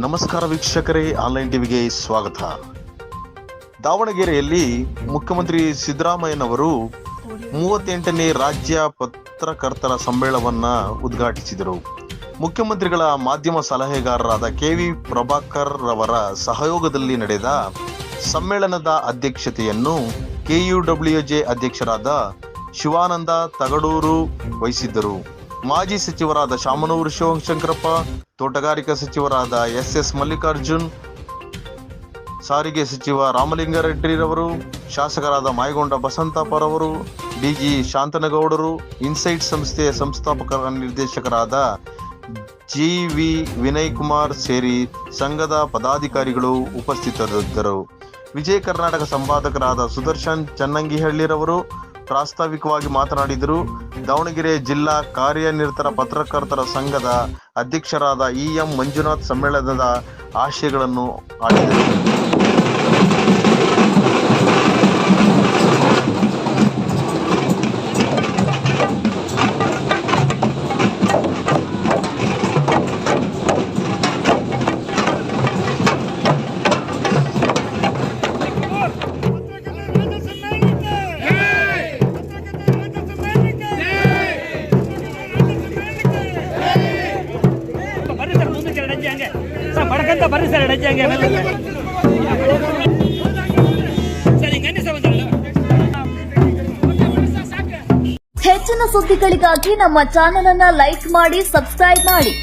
ನಮಸ್ಕಾರ ವೀಕ್ಷಕರೇ, ಆನ್ಲೈನ್ ಟಿವಿಗೆ ಸ್ವಾಗತ. ದಾವಣಗೆರೆಯಲ್ಲಿ ಮುಖ್ಯಮಂತ್ರಿ ಸಿದ್ದರಾಮಯ್ಯನವರು 38ನೇ ರಾಜ್ಯ ಪತ್ರಕರ್ತರ ಸಮ್ಮೇಳನವನ್ನು ಉದ್ಘಾಟಿಸಿದರು. ಮುಖ್ಯಮಂತ್ರಿಗಳ ಮಾಧ್ಯಮ ಸಲಹೆಗಾರರಾದ KV ಪ್ರಭಾಕರ್ ರವರ ಸಹಯೋಗದಲ್ಲಿ ನಡೆದ ಸಮ್ಮೇಳನದ ಅಧ್ಯಕ್ಷತೆಯನ್ನು KUWJ ಅಧ್ಯಕ್ಷರಾದ ಶಿವಾನಂದ ತಗಡೂರು ವಹಿಸಿದ್ದರು. ಮಾಜಿ ಸಚಿವರಾದ ಶಾಮನೂರು ಶಿವಶಂಕರಪ್ಪ, ತೋಟಗಾರಿಕಾ ಸಚಿವರಾದ SS ಮಲ್ಲಿಕಾರ್ಜುನ್, ಸಾರಿಗೆ ಸಚಿವ ರಾಮಲಿಂಗಾರೆಡ್ಡಿರವರು, ಶಾಸಕರಾದ ಮಾಯಗೊಂಡ ಬಸಂತಪ್ಪರವರು, DG ಶಾಂತನಗೌಡರು, ಇನ್ಸೈಟ್ ಸಂಸ್ಥೆಯ ಸಂಸ್ಥಾಪಕ ನಿರ್ದೇಶಕರಾದ GV ವಿನಯ್ ಕುಮಾರ್ ಸೇರಿ ಸಂಘದ ಪದಾಧಿಕಾರಿಗಳು ಉಪಸ್ಥಿತರಿದ್ದರು. ವಿಜಯ ಕರ್ನಾಟಕ ಸಂಪಾದಕರಾದ ಸುದರ್ಶನ್ ಚನ್ನಂಗಿಹಳ್ಳಿರವರು ಪ್ರಾಸ್ತಾವಿಕವಾಗಿ ಮಾತನಾಡಿದರು. ದಾವಣಗೆರೆ ಜಿಲ್ಲಾ ಕಾರ್ಯನಿರತ ಪತ್ರಕರ್ತರ ಸಂಘದ ಅಧ್ಯಕ್ಷರಾದ EM ಮಂಜುನಾಥ್ ಸಮ್ಮೇಳನದ ಆಶಯಗಳನ್ನು ಆಡಿದರು. ಬರ್ರಿ ಸರ್, ಹೆಚ್ಚಿನ ಸುದ್ದಿಗಳಿಗಾಗಿ ನಮ್ಮ ಚಾನೆಲ್ ಅನ್ನ ಲೈಕ್ ಮಾಡಿ, ಸಬ್ಸ್ಕ್ರೈಬ್ ಮಾಡಿ.